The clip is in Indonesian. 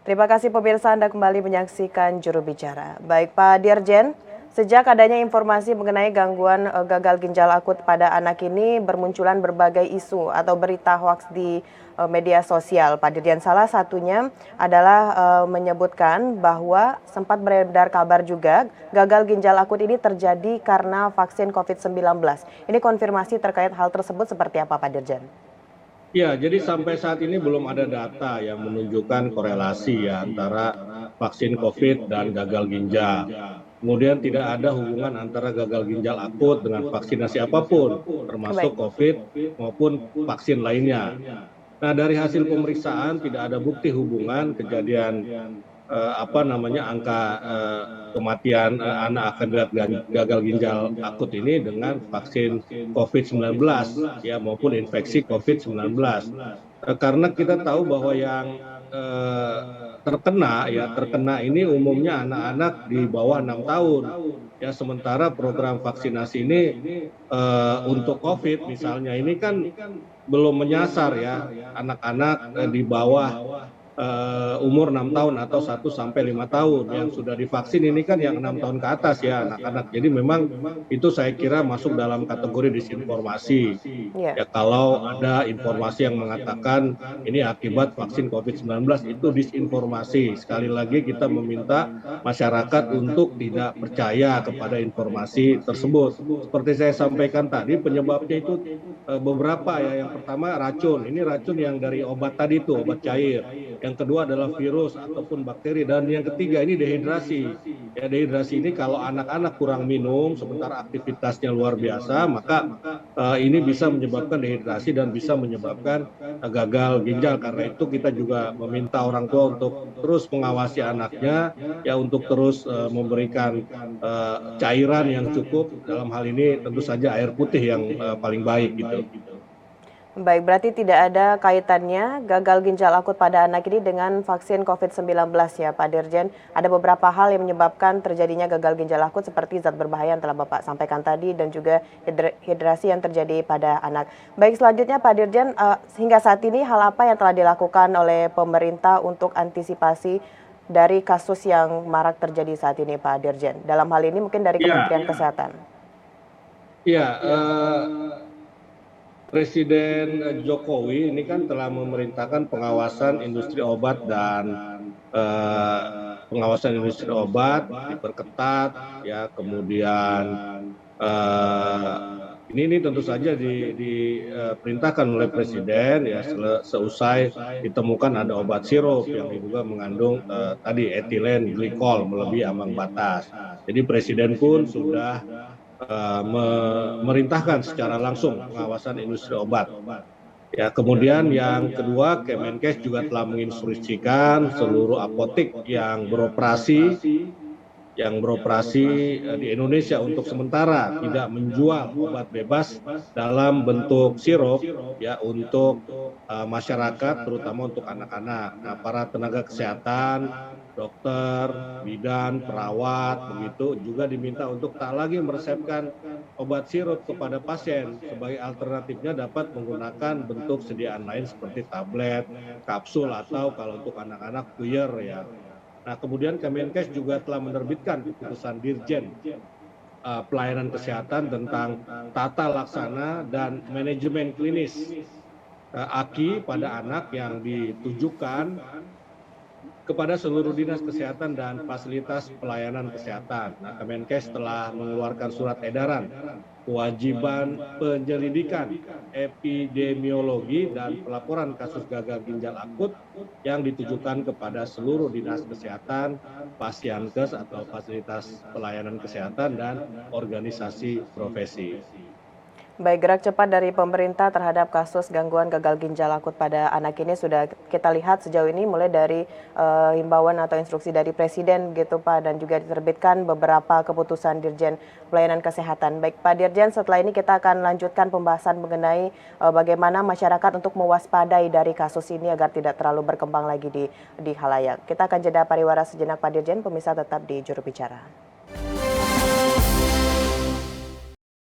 Terima kasih pemirsa, Anda kembali menyaksikan Juru Bicara. Baik Pak Dirjen, sejak adanya informasi mengenai gangguan gagal ginjal akut pada anak ini bermunculan berbagai isu atau berita hoaks di media sosial. Pak Dirjen, salah satunya adalah menyebutkan bahwa sempat beredar kabar juga gagal ginjal akut ini terjadi karena vaksin COVID-19. Ini konfirmasi terkait hal tersebut seperti apa Pak Dirjen? Ya, jadi sampai saat ini belum ada data yang menunjukkan korelasi ya antara vaksin COVID dan gagal ginjal. Kemudian tidak ada hubungan antara gagal ginjal akut dengan vaksinasi apapun, Baik. termasuk COVID maupun vaksin lainnya. Nah, dari hasil pemeriksaan tidak ada bukti hubungan kejadian angka kematian anak akibat gagal ginjal akut ini dengan vaksin COVID-19 ya maupun infeksi COVID-19. Karena kita tahu bahwa yang terkena ini umumnya anak-anak di bawah 6 tahun. Ya, sementara program vaksinasi ini untuk COVID misalnya ini kan belum menyasar ya anak-anak di bawah umur 6 tahun atau 1 sampai 5 tahun. Yang sudah divaksin ini kan yang 6 tahun ke atas ya anak-anak. Jadi memang itu saya kira masuk dalam kategori disinformasi. Ya. Ya, kalau ada informasi yang mengatakan ini akibat vaksin COVID-19 itu disinformasi. Sekali lagi kita meminta masyarakat untuk tidak percaya kepada informasi tersebut. Seperti saya sampaikan tadi, penyebabnya itu beberapa ya. Yang pertama racun. Ini racun yang dari obat tadi itu, obat cair. Yang kedua adalah virus ataupun bakteri, dan yang ketiga ini dehidrasi. Ya, dehidrasi ini kalau anak-anak kurang minum sementara aktivitasnya luar biasa, maka ini bisa menyebabkan dehidrasi dan bisa menyebabkan gagal ginjal. Karena itu kita juga meminta orang tua untuk terus mengawasi anaknya, ya untuk terus memberikan cairan yang cukup. Dalam hal ini tentu saja air putih yang paling baik gitu. Baik, berarti tidak ada kaitannya gagal ginjal akut pada anak ini dengan vaksin COVID-19 ya Pak Dirjen. Ada beberapa hal yang menyebabkan terjadinya gagal ginjal akut seperti zat berbahaya yang telah Bapak sampaikan tadi dan juga hidrasi yang terjadi pada anak. Baik, selanjutnya Pak Dirjen, hingga saat ini hal apa yang telah dilakukan oleh pemerintah untuk antisipasi dari kasus yang marak terjadi saat ini Pak Dirjen? Dalam hal ini mungkin dari Kementerian Kesehatan. Ya, Presiden Jokowi ini kan telah memerintahkan pengawasan industri obat dan pengawasan industri obat diperketat ya. Kemudian ini tentu saja diperintahkan oleh Presiden ya seusai ditemukan ada obat sirup yang diduga mengandung tadi etilen glikol melebihi ambang batas. Jadi Presiden pun sudah memerintahkan secara langsung pengawasan industri obat. Ya, kemudian yang kedua, Kemenkes juga telah menginstruksikan seluruh apotek yang beroperasi di Indonesia untuk sementara tidak menjual obat bebas dalam bentuk sirup ya untuk masyarakat, terutama untuk anak-anak. Nah, para tenaga kesehatan, dokter, bidan, perawat begitu juga diminta untuk tak lagi meresepkan obat sirup kepada pasien. Sebagai alternatifnya dapat menggunakan bentuk sediaan lain seperti tablet, kapsul, atau kalau untuk anak-anak puyer ya. Nah, kemudian Kemenkes juga telah menerbitkan keputusan Dirjen Pelayanan Kesehatan tentang tata laksana dan manajemen klinis AKI pada anak yang ditujukan kepada seluruh dinas kesehatan dan fasilitas pelayanan kesehatan. Nah, Kemenkes telah mengeluarkan surat edaran kewajiban penyelidikan epidemiologi dan pelaporan kasus gagal ginjal akut yang ditujukan kepada seluruh dinas kesehatan, Pasienkes atau fasilitas pelayanan kesehatan, dan organisasi profesi. Baik, gerak cepat dari pemerintah terhadap kasus gangguan gagal ginjal akut pada anak ini sudah kita lihat sejauh ini, mulai dari himbauan atau instruksi dari Presiden begitu Pak, dan juga diterbitkan beberapa keputusan Dirjen Pelayanan Kesehatan. Baik Pak Dirjen, setelah ini kita akan lanjutkan pembahasan mengenai bagaimana masyarakat untuk mewaspadai dari kasus ini agar tidak terlalu berkembang lagi di halayak. Kita akan jeda pariwara sejenak Pak Dirjen, pemirsa tetap di Juru Bicara.